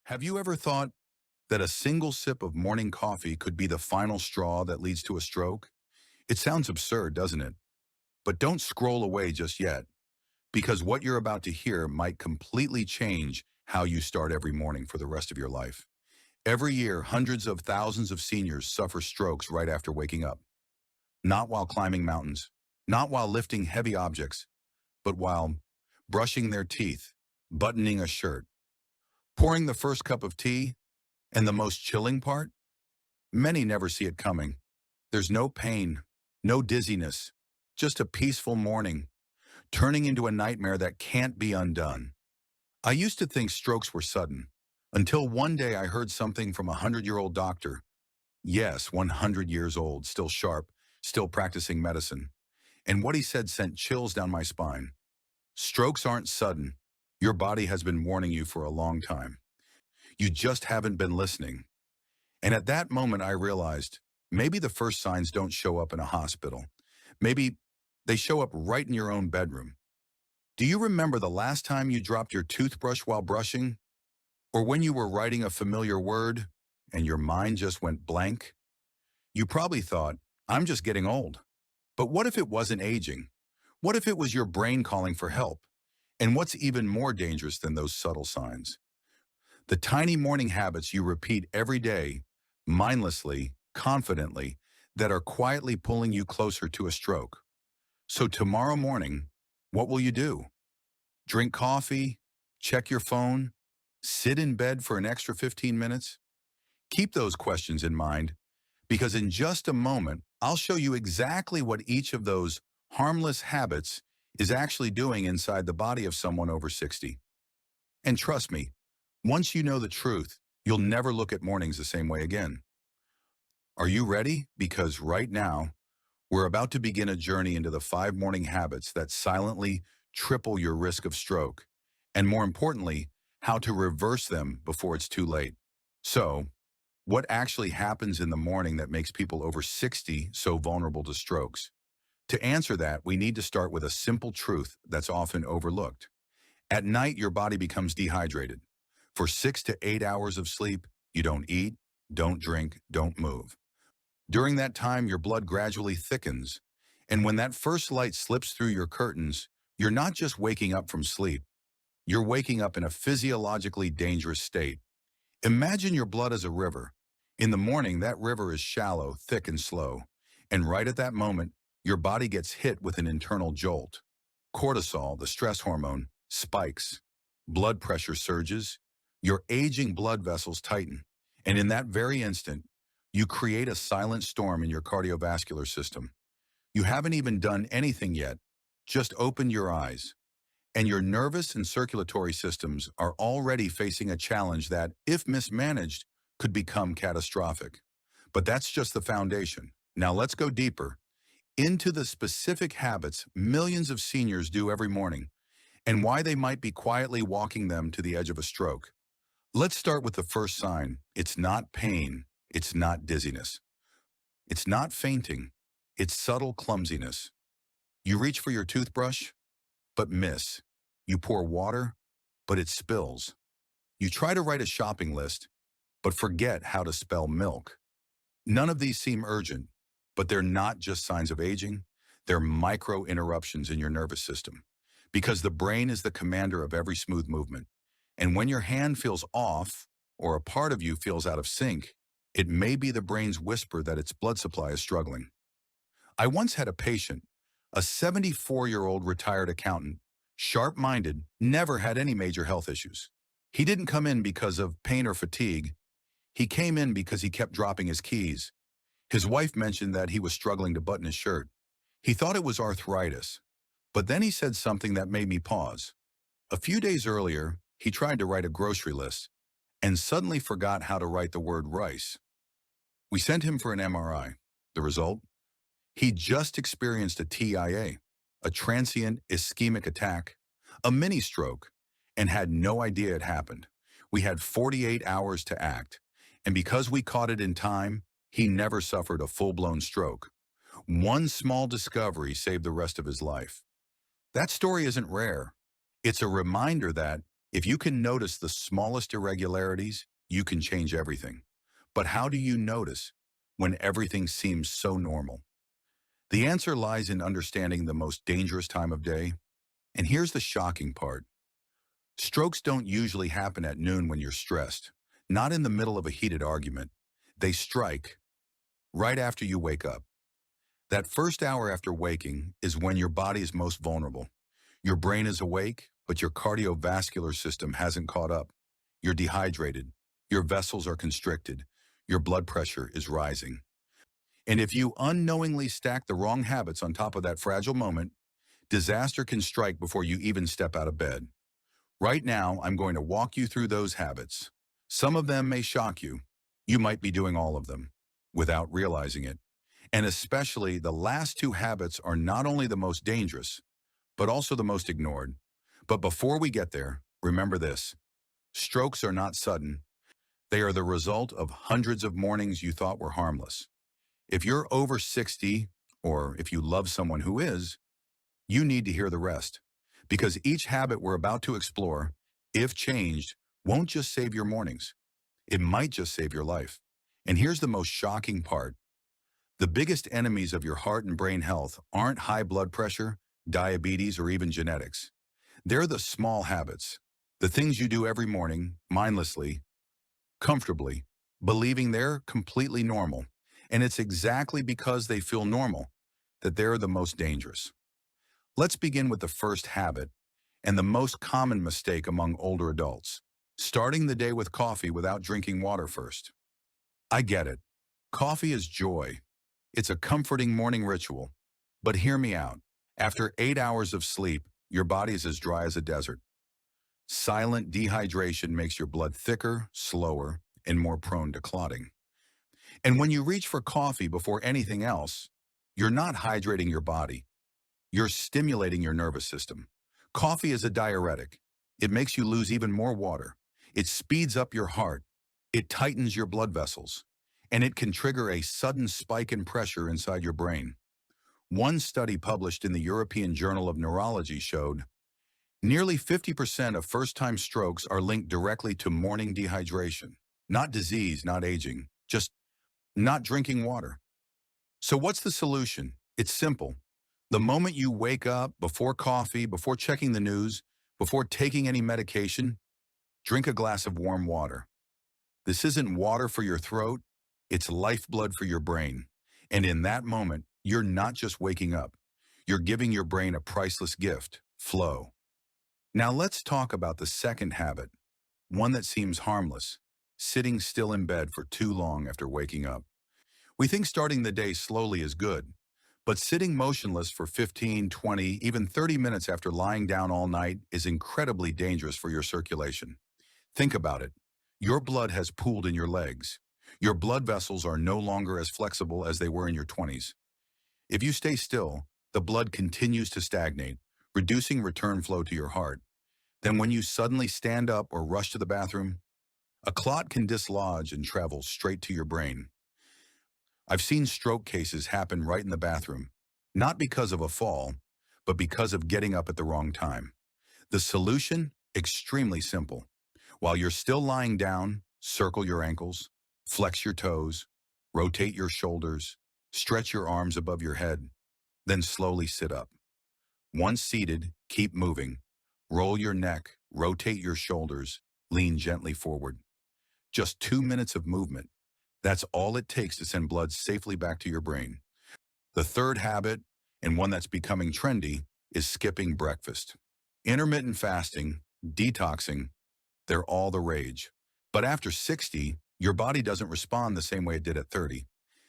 Have you ever thought that a single sip of morning coffee could be the final straw that leads to a stroke? It sounds absurd, doesn't it? But don't scroll away just yet, because what you're about to hear might completely change how you start every morning for the rest of your life. Every year, hundreds of thousands of seniors suffer strokes right after waking up. Not while climbing mountains, not while lifting heavy objects, but while brushing their teeth, buttoning a shirt, pouring the first cup of tea, and the most chilling part? Many never see it coming. There's no pain, no dizziness, just a peaceful morning, turning into a nightmare that can't be undone. I used to think strokes were sudden, until one day I heard something from a 100-year-old doctor. Yes, 100 years old, still sharp, still practicing medicine. And what he said sent chills down my spine. Strokes aren't sudden. Your body has been warning you for a long time. You just haven't been listening. And at that moment, I realized maybe the first signs don't show up in a hospital. Maybe they show up right in your own bedroom. Do you remember the last time you dropped your toothbrush while brushing? Or when you were writing a familiar word and your mind just went blank? You probably thought, I'm just getting old. But what if it wasn't aging? What if it was your brain calling for help? And what's even more dangerous than those subtle signs? The tiny morning habits you repeat every day, mindlessly, confidently, that are quietly pulling you closer to a stroke. So tomorrow morning, what will you do? Drink coffee? Check your phone? Sit in bed for an extra 15 minutes? Keep those questions in mind, because in just a moment, I'll show you exactly what each of those harmless habits is actually doing inside the body of someone over 60. And trust me, once you know the truth, you'll never look at mornings the same way again. Are you ready? Because right now, we're about to begin a journey into the 5 morning habits that silently triple your risk of stroke, and more importantly, how to reverse them before it's too late. So, what actually happens in the morning that makes people over 60 so vulnerable to strokes? To answer that, we need to start with a simple truth that's often overlooked. At night, your body becomes dehydrated. For 6 to 8 hours of sleep, you don't eat, don't drink, don't move. During that time, your blood gradually thickens. And when that first light slips through your curtains, you're not just waking up from sleep. You're waking up in a physiologically dangerous state. Imagine your blood as a river. In the morning, that river is shallow, thick, and slow. And right at that moment, your body gets hit with an internal jolt. Cortisol, the stress hormone, spikes. Blood pressure surges. Your aging blood vessels tighten. And in that very instant, you create a silent storm in your cardiovascular system. You haven't even done anything yet, just opened your eyes. And your nervous and circulatory systems are already facing a challenge that, if mismanaged, could become catastrophic. But that's just the foundation. Now let's go deeper into the specific habits millions of seniors do every morning and why they might be quietly walking them to the edge of a stroke. Let's start with the first sign. It's not pain. It's not dizziness. It's not fainting. It's subtle clumsiness. You reach for your toothbrush, but miss. You pour water, but it spills. You try to write a shopping list, but forget how to spell milk. None of these seem urgent, but they're not just signs of aging. They're micro interruptions in your nervous system, because the brain is the commander of every smooth movement. And when your hand feels off, or a part of you feels out of sync, it may be the brain's whisper that its blood supply is struggling. I once had a patient, a 74-year-old retired accountant, sharp-minded, never had any major health issues. He didn't come in because of pain or fatigue. He came in because he kept dropping his keys. His wife mentioned that he was struggling to button his shirt. He thought it was arthritis. But then he said something that made me pause. A few days earlier, he tried to write a grocery list and suddenly forgot how to write the word rice. We sent him for an MRI. The result? He just experienced a TIA, a transient ischemic attack, a mini stroke, and had no idea it happened. We had 48 hours to act, and because we caught it in time, he never suffered a full-blown stroke. One small discovery saved the rest of his life. That story isn't rare. It's a reminder that If you can notice the smallest irregularities, you can change everything. But how do you notice when everything seems so normal? The answer lies in understanding the most dangerous time of day. And here's the shocking part. Strokes don't usually happen at noon when you're stressed, not in the middle of a heated argument. They strike right after you wake up. That first hour after waking is when your body is most vulnerable. Your brain is awake, but your cardiovascular system hasn't caught up. You're dehydrated. Your vessels are constricted. Your blood pressure is rising. And if you unknowingly stack the wrong habits on top of that fragile moment, disaster can strike before you even step out of bed. Right now, I'm going to walk you through those habits. Some of them may shock you. You might be doing all of them without realizing it. And especially the last two habits are not only the most dangerous, but also the most ignored. But before we get there, remember this. Strokes are not sudden. They are the result of hundreds of mornings you thought were harmless. If you're over 60, or if you love someone who is, you need to hear the rest. Because each habit we're about to explore, if changed, won't just save your mornings. It might just save your life. And here's the most shocking part. The biggest enemies of your heart and brain health aren't high blood pressure, diabetes, or even genetics. They're the small habits, the things you do every morning, mindlessly, comfortably, believing they're completely normal. And it's exactly because they feel normal that they're the most dangerous. Let's begin with the first habit and the most common mistake among older adults, starting the day with coffee without drinking water first. I get it. Coffee is joy. It's a comforting morning ritual. But hear me out. After 8 hours of sleep, your body is as dry as a desert. Silent dehydration makes your blood thicker, slower, and more prone to clotting. And when you reach for coffee before anything else, you're not hydrating your body. You're stimulating your nervous system. Coffee is a diuretic. It makes you lose even more water. It speeds up your heart. It tightens your blood vessels. And it can trigger a sudden spike in pressure inside your brain. One study published in the European Journal of Neurology showed nearly 50% of first-time strokes are linked directly to morning dehydration. Not disease, not aging, just not drinking water. So what's the solution? It's simple. The moment you wake up, before coffee, before checking the news, before taking any medication, drink a glass of warm water. This isn't water for your throat, it's lifeblood for your brain. And in that moment, you're not just waking up. You're giving your brain a priceless gift, flow. Now let's talk about the second habit, one that seems harmless, sitting still in bed for too long after waking up. We think starting the day slowly is good, but sitting motionless for 15, 20, even 30 minutes after lying down all night is incredibly dangerous for your circulation. Think about it. Your blood has pooled in your legs. Your blood vessels are no longer as flexible as they were in your 20s. If you stay still, the blood continues to stagnate, reducing return flow to your heart. Then when you suddenly stand up or rush to the bathroom, a clot can dislodge and travel straight to your brain. I've seen stroke cases happen right in the bathroom, not because of a fall, but because of getting up at the wrong time. The solution? Extremely simple. While you're still lying down, circle your ankles, flex your toes, rotate your shoulders, stretch your arms above your head, then slowly sit up. Once seated, keep moving. Roll your neck, rotate your shoulders, lean gently forward. Just 2 minutes of movement. That's all it takes to send blood safely back to your brain. The third habit, and one that's becoming trendy, is skipping breakfast. Intermittent fasting, detoxing, they're all the rage. But after 60, your body doesn't respond the same way it did at 30.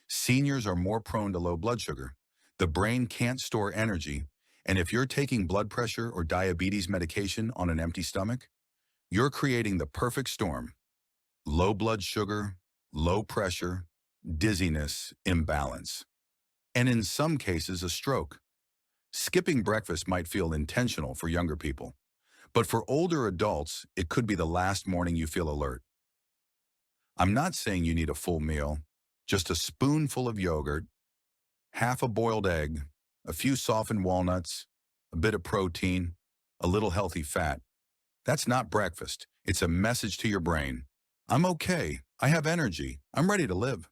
Seniors are more prone to low blood sugar. The brain can't store energy, and if you're taking blood pressure or diabetes medication on an empty stomach, you're creating the perfect storm. Low blood sugar, low pressure, dizziness, imbalance, and in some cases, a stroke. Skipping breakfast might feel intentional for younger people, but for older adults, it could be the last morning you feel alert. I'm not saying you need a full meal, just a spoonful of yogurt, half a boiled egg, a few softened walnuts, a bit of protein, a little healthy fat. That's not breakfast. It's a message to your brain. I'm okay. I have energy. I'm ready to live.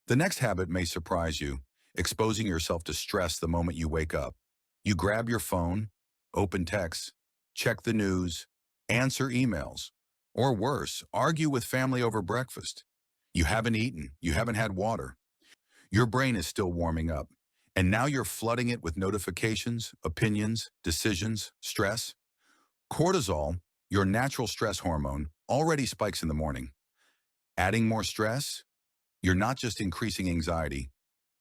The next habit may surprise you, exposing yourself to stress the moment you wake up. You grab your phone, open texts, check the news, answer emails, or worse, argue with family over breakfast. You haven't eaten, you haven't had water. Your brain is still warming up, and now you're flooding it with notifications, opinions, decisions, stress. Cortisol, your natural stress hormone, already spikes in the morning. Adding more stress, you're not just increasing anxiety,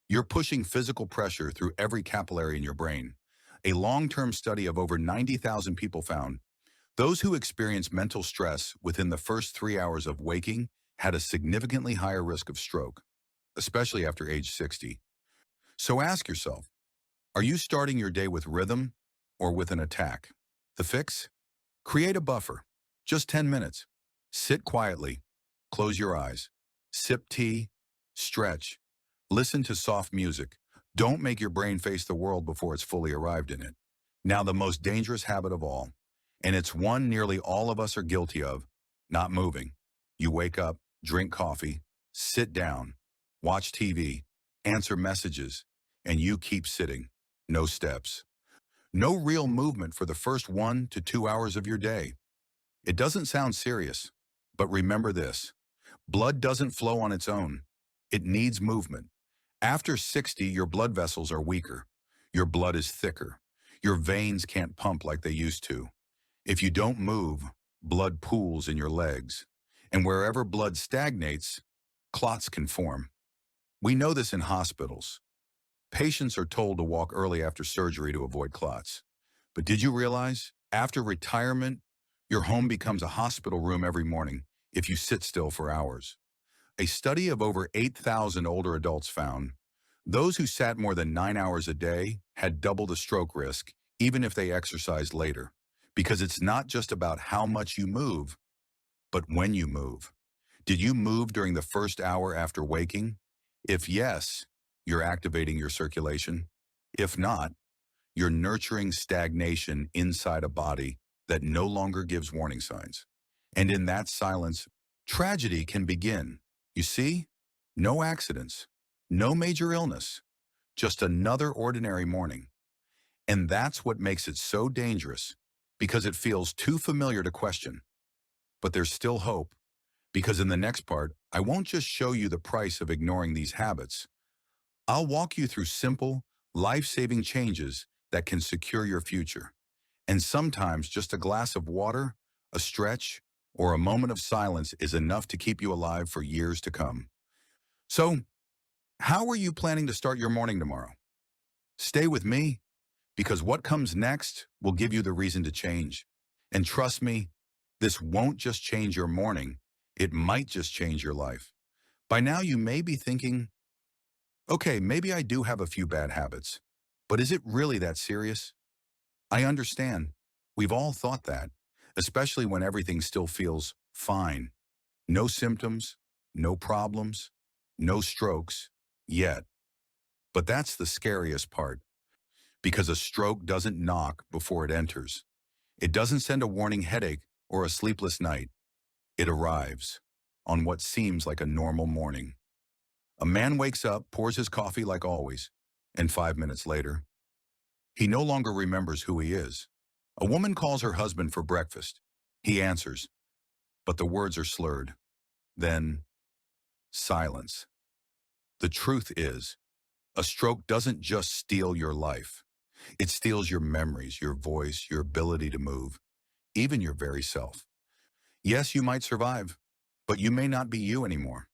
you're pushing physical pressure through every capillary in your brain. A long-term study of over 90,000 people found those who experienced mental stress within the first 3 hours of waking had a significantly higher risk of stroke, especially after age 60. So ask yourself, are you starting your day with rhythm or with an attack? The fix? Create a buffer. Just 10 minutes. Sit quietly. Close your eyes. Sip tea. Stretch. Listen to soft music. Don't make your brain face the world before it's fully arrived in it. Now, the most dangerous habit of all, and it's one nearly all of us are guilty of, not moving. You wake up, drink coffee, sit down, watch TV, answer messages, and you keep sitting. No steps. No real movement for the first 1 to 2 hours of your day. It doesn't sound serious, but remember this. Blood doesn't flow on its own. It needs movement. After 60, your blood vessels are weaker. Your blood is thicker. Your veins can't pump like they used to. If you don't move, blood pools in your legs. And wherever blood stagnates, clots can form. We know this in hospitals. Patients are told to walk early after surgery to avoid clots. But did you realize, after retirement, your home becomes a hospital room every morning if you sit still for hours? A study of over 8,000 older adults found those who sat more than 9 hours a day had double the stroke risk, even if they exercised later. Because it's not just about how much you move, but when you move. Did you move during the first hour after waking? If yes, you're activating your circulation. If not, you're nurturing stagnation inside a body that no longer gives warning signs. And in that silence, tragedy can begin. You see? No accidents, no major illness, just another ordinary morning. And that's what makes it so dangerous, because it feels too familiar to question. But there's still hope, because in the next part, I won't just show you the price of ignoring these habits. I'll walk you through simple, life-saving changes that can secure your future. And sometimes just a glass of water, a stretch, or a moment of silence is enough to keep you alive for years to come. So, how are you planning to start your morning tomorrow? Stay with me, because what comes next will give you the reason to change. And trust me, this won't just change your morning, it might just change your life. By now you may be thinking, okay, maybe I do have a few bad habits, but is it really that serious? I understand. We've all thought that, especially when everything still feels fine. No symptoms, no problems, no strokes, yet. But that's the scariest part, because a stroke doesn't knock before it enters. It doesn't send a warning headache or a sleepless night. It arrives on what seems like a normal morning. A man wakes up, pours his coffee like always, and 5 minutes later, he no longer remembers who he is. A woman calls her husband for breakfast. He answers, but the words are slurred. Then, silence. The truth is, a stroke doesn't just steal your life. It steals your memories, your voice, your ability to move, even your very self. Yes, you might survive, but you may not be you anymore.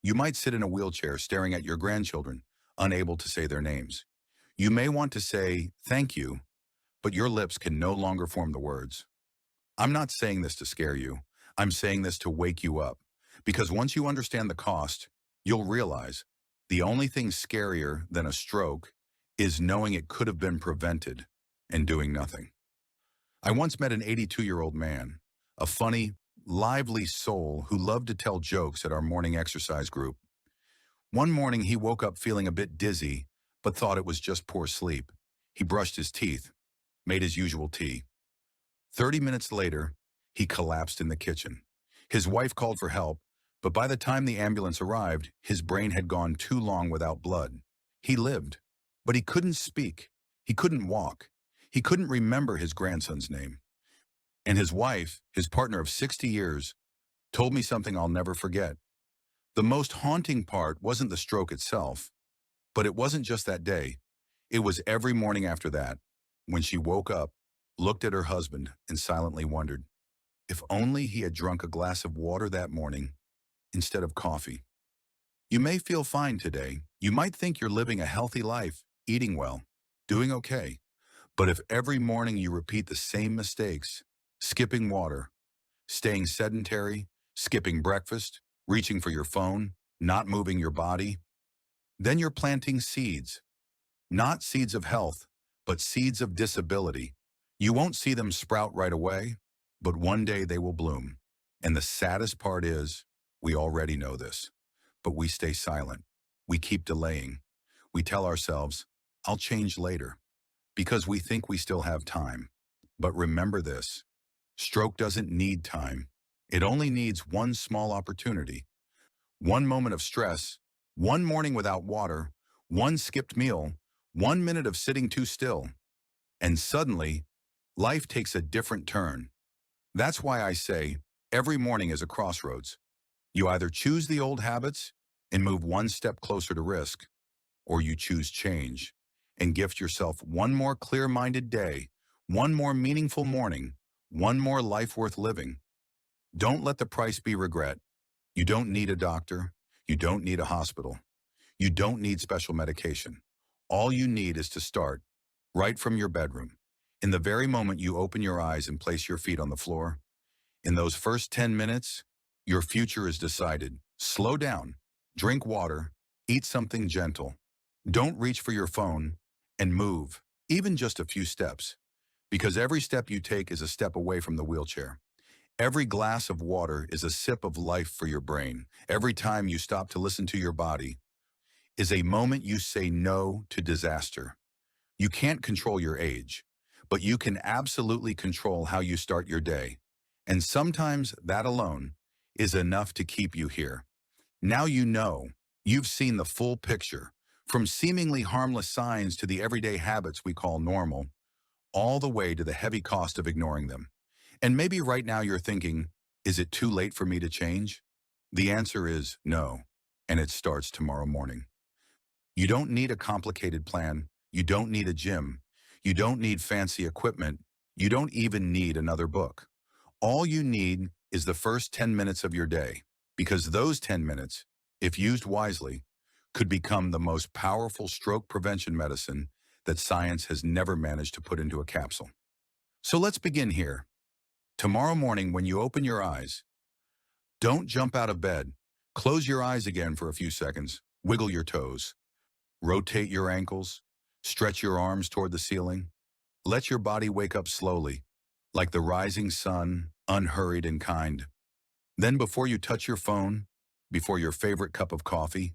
You might sit in a wheelchair staring at your grandchildren, unable to say their names. You may want to say, thank you, but your lips can no longer form the words. I'm not saying this to scare you. I'm saying this to wake you up. Because once you understand the cost, you'll realize the only thing scarier than a stroke is knowing it could have been prevented and doing nothing. I once met an 82-year-old man, a funny, lively soul who loved to tell jokes at our morning exercise group. One morning he woke up feeling a bit dizzy, but thought it was just poor sleep. He brushed his teeth, made his usual tea. 30 minutes later, He collapsed in the kitchen. His wife called for help, but by the time the ambulance arrived, his brain had gone too long without blood. He lived, but he couldn't speak. He couldn't walk. He couldn't remember his grandson's name. And his wife, his partner of 60 years, told me something I'll never forget. The most haunting part wasn't the stroke itself, but it wasn't just that day. It was every morning after that, when she woke up, looked at her husband, and silently wondered if only he had drunk a glass of water that morning instead of coffee. You may feel fine today. You might think you're living a healthy life, eating well, doing okay. But if every morning you repeat the same mistakes, skipping water, staying sedentary, skipping breakfast, reaching for your phone, not moving your body, then you're planting seeds. Not seeds of health, but seeds of disability. You won't see them sprout right away, but one day they will bloom. And the saddest part is, we already know this, but we stay silent. We keep delaying. We tell ourselves, I'll change later, because we think we still have time. But remember this, stroke doesn't need time. It only needs one small opportunity. One moment of stress, one morning without water, one skipped meal, 1 minute of sitting too still, and suddenly, life takes a different turn. That's why I say, every morning is a crossroads. You either choose the old habits and move one step closer to risk, or you choose change and gift yourself one more clear-minded day, one more meaningful morning, one more life worth living. Don't let the price be regret. You don't need a doctor. You don't need a hospital. You don't need special medication. All you need is to start, right from your bedroom. In the very moment you open your eyes and place your feet on the floor, in those first 10 minutes, your future is decided. Slow down, drink water, eat something gentle. Don't reach for your phone, and move, even just a few steps. Because every step you take is a step away from the wheelchair. Every glass of water is a sip of life for your brain. Every time you stop to listen to your body is a moment you say no to disaster. You can't control your age, but you can absolutely control how you start your day. And sometimes that alone is enough to keep you here. Now you know, you've seen the full picture, from seemingly harmless signs to the everyday habits we call normal, all the way to the heavy cost of ignoring them. And maybe right now you're thinking, is it too late for me to change? The answer is no, and it starts tomorrow morning. You don't need a complicated plan. You don't need a gym. You don't need fancy equipment. You don't even need another book. All you need is the first 10 minutes of your day, because those 10 minutes, if used wisely, could become the most powerful stroke prevention medicine that science has never managed to put into a capsule. So let's begin here. Tomorrow morning, when you open your eyes, don't jump out of bed. Close your eyes again for a few seconds. Wiggle your toes. Rotate your ankles. Stretch your arms toward the ceiling. Let your body wake up slowly, like the rising sun, unhurried and kind. Then before you touch your phone, before your favorite cup of coffee,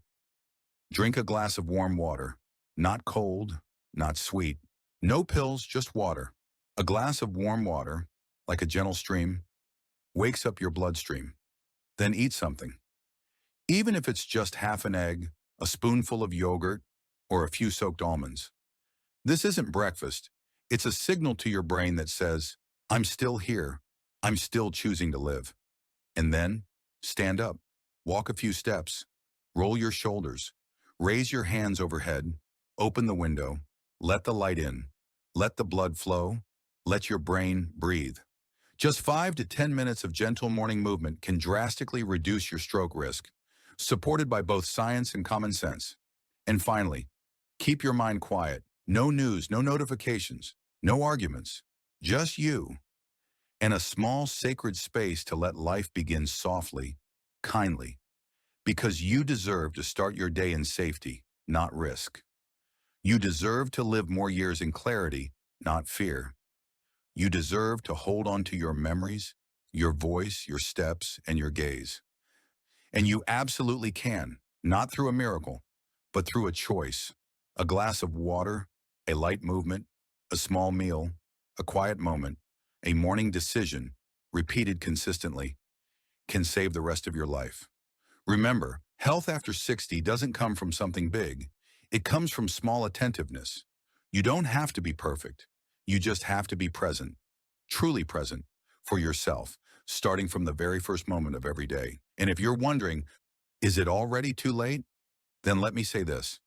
drink a glass of warm water. Not cold, not sweet. No pills, just water. A glass of warm water, like a gentle stream, wakes up your bloodstream. Then eat something. Even if it's just half an egg, a spoonful of yogurt, or a few soaked almonds. This isn't breakfast. It's a signal to your brain that says, I'm still here. I'm still choosing to live. And then, stand up. Walk a few steps. Roll your shoulders. Raise your hands overhead. Open the window. Let the light in. Let the blood flow. Let your brain breathe. Just 5 to 10 minutes of gentle morning movement can drastically reduce your stroke risk, supported by both science and common sense. And finally, keep your mind quiet. No news, no notifications, no arguments. Just you. And a small sacred space to let life begin softly, kindly. Because you deserve to start your day in safety, not risk. You deserve to live more years in clarity, not fear. You deserve to hold on to your memories, your voice, your steps, and your gaze. And you absolutely can, not through a miracle, but through a choice. A glass of water, a light movement, a small meal, a quiet moment, a morning decision. repeated consistently, can save the rest of your life. Remember, health after 60 doesn't come from something big. It comes from small attentiveness. You don't have to be perfect. You just have to be present, truly present, for yourself, starting from the very first moment of every day. And if you're wondering, is it already too late? Then let me say this.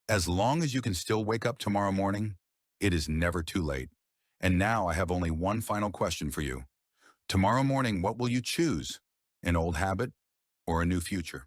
As long as you can still wake up tomorrow morning, it is never too late. And now I have only one final question for you. Tomorrow morning, what will you choose? An old habit or a new future?